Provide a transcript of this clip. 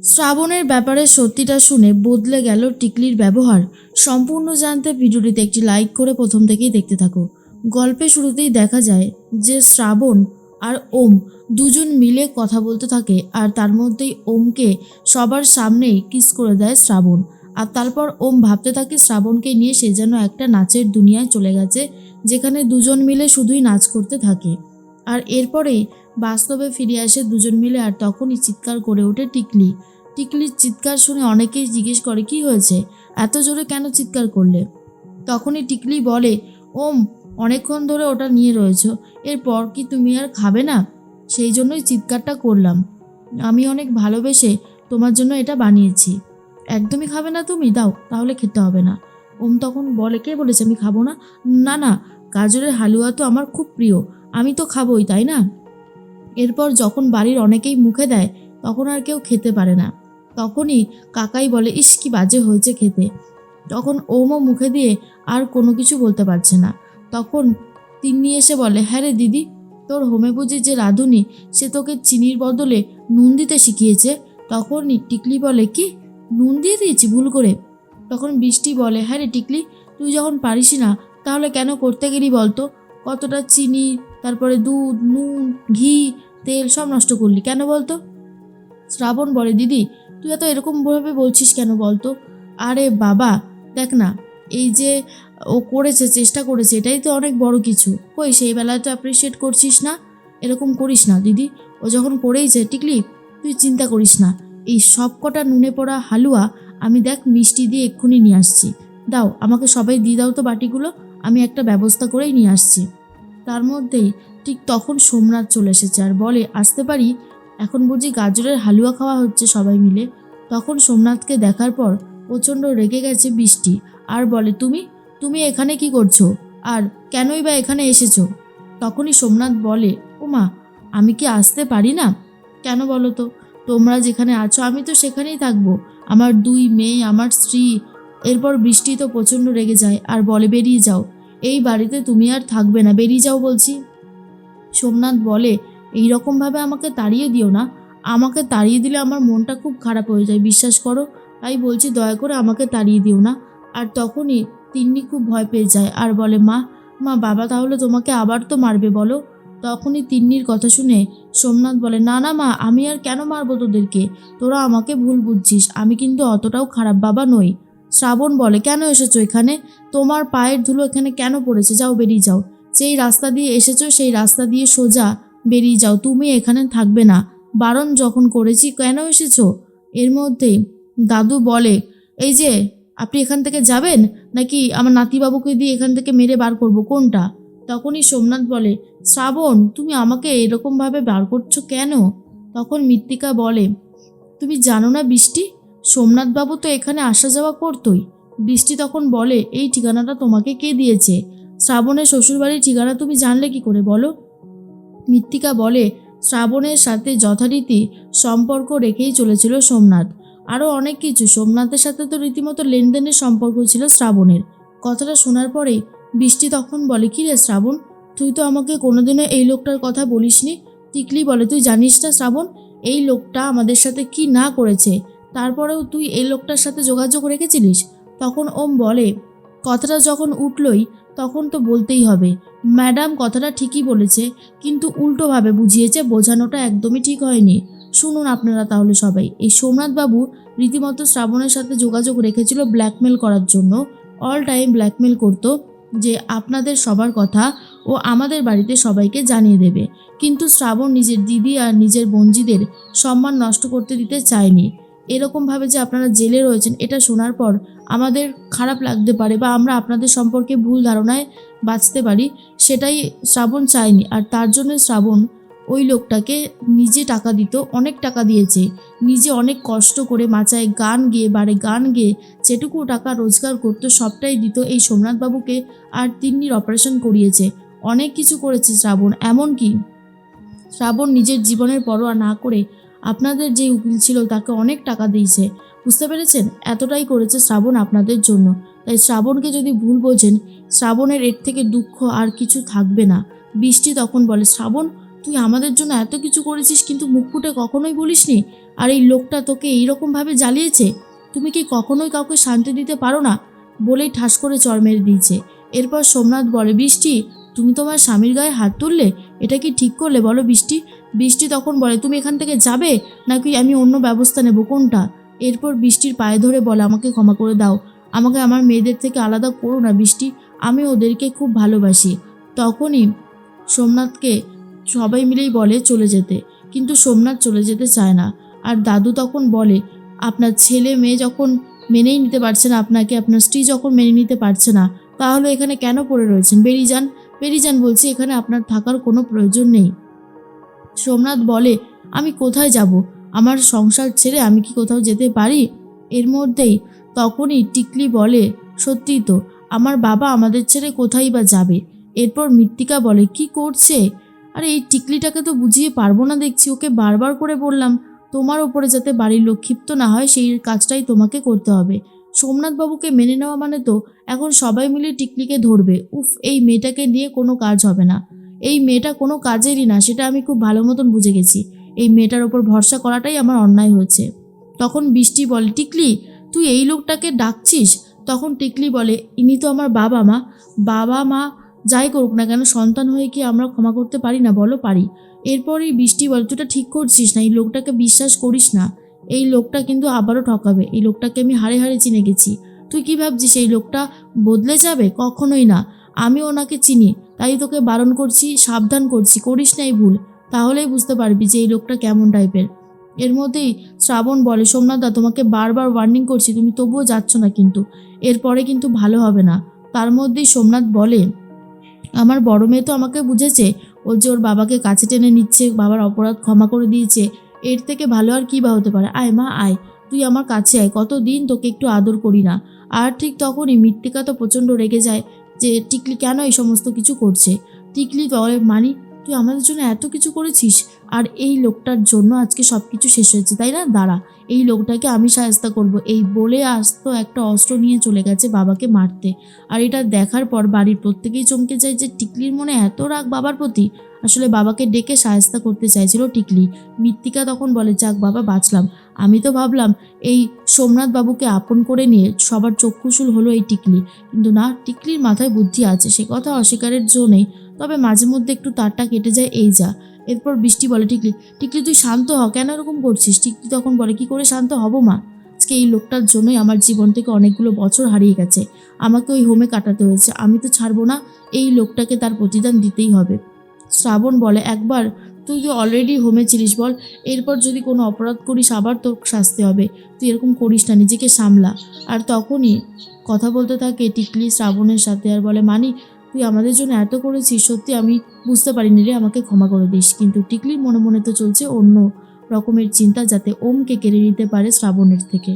শ্রাবণের ব্যাপারে সত্যিটা শুনে বদলে গেল টিকলির ব্যবহার। সম্পূর্ণ জানতে ভিডিওটিতে একটি লাইক করে প্রথম থেকেই দেখতে থাকো। গল্পের শুরুতেই দেখা যায় যে শ্রাবণ আর ওম দুজন মিলে কথা বলতে থাকে, আর তার মধ্যেই ওমকে সবার সামনেই কিস করে দেয় শ্রাবণ। আর তারপর ওম ভাবতে থাকে শ্রাবণকে নিয়ে সে যেন একটা নাচের দুনিয়ায় চলে গেছে, যেখানে দুজন মিলে শুধুই নাচ করতে থাকে। আর এরপরেই বাস্তবে ফিরে আসে দুজন মিলে, আর তখনই চিৎকার করে ওঠে টিকলি। টিকলির চিৎকার শুনে অনেকেই জিজ্ঞেস করে কি হয়েছে, এত জোরে কেন চিৎকার করলে। তখনই টিকলি বলে, ওম অনেকক্ষণ ধরে ওটা নিয়ে রয়েছো, এরপর কি তুমি আর খাবে না? সেই জন্যই চিৎকারটা করলাম। আমি অনেক ভালোবেসে তোমার জন্য এটা বানিয়েছি। একদমই খাবে না তুমি? দাও তাহলে খেতে হবে না। ওম তখন বলে, কে বলেছে আমি খাবো না? না না, গাজরের হালুয়া তো আমার খুব প্রিয়, আমি তো খাবোই, তাই না? এরপর যখন বাড়ির অনেকেই মুখে দেয় তখন আর কেউ খেতে পারে না। তখনই কাকাই বলে, ইস কি বাজে হয়েছে খেতে। তখন ওমও মুখে দিয়ে আর কোনো কিছু বলতে পারছে না। তখন তিন্নি এসে বলে, হ্যাঁ রে দিদি, তোর হোমে বুঝি যে রাঁধুনি সে তোকে চিনির বদলে নুন দিতে শিখিয়েছে? তখনই টিকলি বলে, কি নুন দিয়ে দিয়েছি ভুল করে? তখন বৃষ্টি বলে, হ্যাঁ রে টিকলি, তুই যখন পারিস না তাহলে কেন করতে গেলি বলতো? কতটা চিনি, তারপরে দুধ, নুন, ঘি, তেল সব নষ্ট করলি কেন বলতো? শ্রাবণ বলে, দিদি তুই এত এরকমভাবে বলছিস কেন বলতো? আরে বাবা দেখ না, এই যে ও করেছে, চেষ্টা করেছে, এটাই তো অনেক বড় কিছু। কই সেই বেলায় তো অ্যাপ্রিসিয়েট করছিস না। এরকম করিস না দিদি, ও যখন করেইছে টিকলি, তুই চিন্তা করিস না। এই সব কটা নুনে পড়া হালুয়া আমি দেখ মিষ্টি দিয়ে এক্ষুনি নিয়ে আসছি। দাও আমাকে সবাই দিয়ে দাও তো বাটিগুলো, আমি একটা ব্যবস্থা করেই নিয়ে আসছি। তার মধ্যেই ঠিক তখন সোমনাথ চলে এসেছে আর বলে, আসতে পারি? এখন বুঝি গাজরের হালুয়া খাওয়া হচ্ছে সবাই মিলে। তখন সোমনাথকে দেখার পর প্রচণ্ড রেগে গেছে বৃষ্টি আর বলে, তুমি তুমি এখানে কি করছো, আর কেনই বা এখানে এসেছো? তখনই সোমনাথ বলে, ও মা, আমি কি আসতে পারি না? কেন বলো তো? তোমরা যেখানে আছো আমি তো সেখানেই থাকবো, আমার দুই মেয়ে, আমার স্ত্রী। এরপর বৃষ্টি তো প্রচণ্ড রেগে যায় আর বলে, বেরিয়ে যাও, এই বাড়িতে তুমি আর থাকবে না, বেরিয়ে যাও বলছি। সোমনাথ বলে, এই রকমভাবে আমাকে তাড়িয়ে দিও না, আমাকে তাড়িয়ে দিলে আমার মনটা খুব খারাপ হয়ে যায়, বিশ্বাস করো। তাই বলছি দয়া করে আমাকে তাড়িয়ে দিও না। আর তখনই তিন্নি খুব ভয় পেয়ে যায় আর বলে, মা মা বাবা তাহলে তোমাকে আবার তো মারবে বলো। তখনই তিন্নির কথা শুনে সোমনাথ বলে, না না মা, আমি আর কেন মারবো তোদেরকে, তোরা আমাকে ভুল বুঝছিস, আমি কিন্তু অতটাও খারাপ বাবা নই। শ্রাবণ বলে, কেন এসেছো এখানে? তোমার পায়ের ধুলো এখানে কেন পড়েছে? যাও বেরিয়ে যাও, যেই রাস্তা দিয়ে এসেছো সেই রাস্তা দিয়ে সোজা বেরিয়ে যাও, তুমি এখানে থাকবে না, বারণ যখন করেছি কেন এসেছো? এর মধ্যেই দাদু বলে, এই যে আপনি এখান থেকে যাবেন নাকি আমার নাতিবাবুকে দিয়ে এখান থেকে মেরে বার করব, কোনটা? তখনই সোমনাথ বলে, শ্রাবণ তুমি আমাকে এরকমভাবে বার করছো কেন? তখন মৃত্তিকা বলে, তুমি জানো না বৃষ্টি, সোমনাথবাবু তো এখানে আসা যাওয়া করতোই। বৃষ্টি তখন বলে, এই ঠিকানাটা তোমাকে কে দিয়েছে? শ্রাবণের শ্বশুরবাড়ির ঠিকানা তুমি জানলে কি করে বলো? মৃত্তিকা বলে, শ্রাবণের সাথে যথারীতি সম্পর্ক রেখেই চলেছিল সোমনাথ। আরও অনেক কিছু, সোমনাথের সাথে তো রীতিমতো লেনদেনের সম্পর্ক ছিল শ্রাবণের। কথাটা শোনার পরেই বৃষ্টি তখন বলে, কী রে শ্রাবণ, তুই তো আমাকে কোনোদিনও এই লোকটার কথা বলিসনি। টিকলি বলে, তুই জানিস না শ্রাবণ, এই লোকটা আমাদের সাথে কি না করেছে, তারপরেও তুই এই লোকটার সাথে যোগাযোগ রেখেছিলিস? তখন ওম বলে, কথাটা যখন উঠলই তখন তো বলতেই হবে, ম্যাডাম কথাটা ঠিকই বলেছে, কিন্তু উল্টোভাবে বুঝিয়েছে, বোঝানোটা একদমই ঠিক হয়নি। শুনুন আপনারা তাহলে সবাই, এই সোমনাথবাবু রীতিমতো শ্রাবণের সাথে যোগাযোগ রেখেছিল ব্ল্যাকমেল করার জন্য। অল টাইম ব্ল্যাকমেল করতো যে আপনাদের সবার কথা ও আমাদের বাড়িতে সবাইকে জানিয়ে দেবে, কিন্তু শ্রাবণ নিজের দিদি আর নিজের বোনজিদের সম্মান নষ্ট করতে দিতে চায়নি। এরকমভাবে যে আপনারা জেলে রয়েছেন এটা শোনার পর আমাদের খারাপ লাগতে পারে বা আমরা আপনাদের সম্পর্কে ভুল ধারণায় বাঁচতে পারি, সেটাই শ্রাবণ চায়নি। আর তার জন্য শ্রাবণ ওই লোকটাকে নিজে টাকা দিত, অনেক টাকা দিয়েছে, নিজে অনেক কষ্ট করে মাচায় গান গেয়ে, বারে গান গেয়ে যেটুকু টাকা রোজগার করতো সবটাই দিত এই সোমনাথবাবুকে, আর তিন্নির অপারেশন করিয়েছে, অনেক কিছু করেছে শ্রাবণ। এমনকি শ্রাবণ নিজের জীবনের পরোয়া না করে আপনাদের যে উকিল ছিল তাকে অনেক টাকা দিয়েছে, বুঝতে পেরেছেন? এতটাই করেছে শ্রাবণ আপনাদের জন্য। তাই শ্রাবণকে যদি ভুল বোঝেন, শ্রাবণের এর থেকে দুঃখ আর কিছু থাকবে না। বৃষ্টি তখন বলে, শ্রাবণ তুই আমাদের জন্য এত কিছু করেছিস কিন্তু মুখ ফুটে কখনোই বলিসনি, আর এই লোকটা তোকে এইরকমভাবে জ্বালিয়েছে, তুমি কি কখনোই কাউকে শান্তি দিতে পারো না? বলেই ঠাস করে চড় মেরে দিয়েছে। এরপর সোমনাথ বলে, বৃষ্টি তুমি তোমার স্বামীর গায়ে হাত তুললে, এটা কি ঠিক করলে বলো বৃষ্টি? বৃষ্টি তখন বলে, তুমি এখান থেকে যাবে নাকি আমি অন্য ব্যবস্থা নেব, কোনটা? এরপর বৃষ্টির পায়ে ধরে বলে, আমাকে ক্ষমা করে দাও, আমাকে আমার মেয়েদের থেকে আলাদা করো না বৃষ্টি, আমি ওদেরকে খুব ভালোবাসি। তখনই সোমনাথকে সবাই মিলেই বলে চলে যেতে, কিন্তু সোমনাথ চলে যেতে চায় না। আর দাদু তখন বলে, আপনার ছেলে মেয়ে যখন মেনেই নিতে পারছে না আপনাকে, আপনার স্ত্রী যখন মেনে নিতে পারছে না, তাহলে এখানে কেন পড়ে রয়েছেন? বেরিয়ে যান, বেরিয়ে যান বলছি, এখানে আপনার থাকার কোনো প্রয়োজন নেই। সোমনাথ বলে, আমি কোথায় যাব? আমার সংসার ছেড়ে আমি কি কোথাও যেতে পারি? এর মধ্যেই তখনই টিকলি বলে, সত্যিই তো, আমার বাবা আমাদের ছেড়ে কোথায় বা যাবে? এরপর মৃত্তিকা বলে, কি করছে? আরে এই টিকলিটাকে তো বুঝিয়ে পারবো না দেখছি, ওকে বারবার করে বললাম তোমার ওপরে যাতে বাড়ির লোক ক্ষিপ্ত না হয় সেই কাজটাই তোমাকে করতে হবে। সোমনাথ বাবুকে মেনে নেওয়া মানে তো এখন সবাই মিলে টিকলিকে ধরবে। উফ, এই মেয়েটাকে দিয়ে কোনো কাজ হবে না, এই মেয়েটা কোনো কাজেরই না, সেটা আমি খুব ভালো মতন বুঝে গেছি। এই মেয়েটার ওপর ভরসা করাটাই আমার অন্যায় হয়েছে। তখন বৃষ্টি বলে, টিকলি তুই এই লোকটাকে ডাকছিস? তখন টিকলি বলে, ইনি তো আমার বাবা মা। বাবা মা যাই করুক না কেন, সন্তান হয়ে কি আমরা ক্ষমা করতে পারি না বলো? পারি। এরপরই বৃষ্টি বলে, তুই এটা ঠিক করছিস না, এই লোকটাকে বিশ্বাস করিস না, এই লোকটা কিন্তু আবারও ঠকাবে, এই লোকটাকে আমি হাড়ে হাড়ে চিনে গেছি। তুই কি ভাবছিস এই লোকটা বদলে যাবে? কখনোই না, আমি ওনাকে চিনি, তাই তোকে বারণ করছি, সাবধান করছি, করিস না এই ভুল, তাহলেই বুঝতে পারবি যে এই লোকটা কেমন টাইপের। এর মধ্যেই শ্রাবণ বলে, সোমনাথ দা তোমাকে বারবার ওয়ার্নিং করছি, তুমি তবুও যাচ্ছ না, কিন্তু এরপরে কিন্তু ভালো হবে না। তার মধ্যেই সোমনাথ বলে, আমার বড় মেয়ে তো আমাকে বুঝেছে, ও যে ওর বাবাকে কাছে টেনে নিচ্ছে, বাবার অপরাধ ক্ষমা করে দিয়েছে, এর থেকে ভালো আর কী বা হতে পারে? আয় মা আয়, তুই আমার কাছে আয়, কতদিন তোকে একটু আদর করি না। আর ঠিক তখনই মৃত্তিকা তো প্রচণ্ড রেগে যায় যে টিকলি কেন এই সমস্ত কিছু করছে। টিকলি বলে, মানি তুই আমাদের জন্য এত কিছু করেছিস, আর এই লোকটার জন্য আজকে সব কিছু শেষ হয়েছে, তাই না? দাঁড়া, এই লোকটাকে আমি সাহায্য করব। এই বলে আস্ত একটা অস্ত্র নিয়ে চলে গেছে বাবাকে মারতে। আর এটা দেখার পর বাড়ির প্রত্যেকেই চমকে যায় যে টিকলির মনে এত রাগ বাবার প্রতি। আসলে বাবাকে ডেকে সাহায্য করতে চাইছিল টিকলি। মৃত্তিকা তখন বলে, যাক বাবা বাঁচলাম, আমি তো ভাবলাম এই সোমনাথ বাবুকে আপন করে নিয়ে সবার চক্ষুশূল হলো এই টিকলি, কিন্তু না, টিকলির মাথায় বুদ্ধি আছে, সে কথা অস্বীকারের জো নেই, তবে মাঝে মধ্যে একটু তারটা কেটে যায়, এই যা। এরপর বৃষ্টি বলে, টিকলি টিকলি তুই শান্ত হ, কেন এরকম করছিস? টিকলি তখন বলে, কি করে শান্ত হব মা? আজকে এই লোকটার জন্যই আমার জীবন থেকে অনেকগুলো বছর হারিয়ে গেছে, আমাকে ওই হোমে কাটাতে হয়েছে, আমি তো ছাড়বো না, এই লোকটাকে তার প্রতিদান দিতেই হবে। শ্রাবণ বলে, একবার তুই তো অলরেডি হোমে ছিলিস বল, এরপর যদি কোনো অপরাধ করিস আবার তোর শাস্তি হবে, তুই এরকম করিস না, নিজেকে সামলা। আর তখনই কথা বলতে থাকে টিকলি শ্রাবণের সাথে, আর বলে, মানি তুই আমাদের জন্য এত করেছিস, সত্যি আমি বুঝতে পারিনি রে, আমাকে ক্ষমা করে দিস। কিন্তু টিকলির মনে মনে তো চলছে অন্য রকমের চিন্তা, যাতে ওমকে কেড়ে নিতে পারে শ্রাবণের থেকে।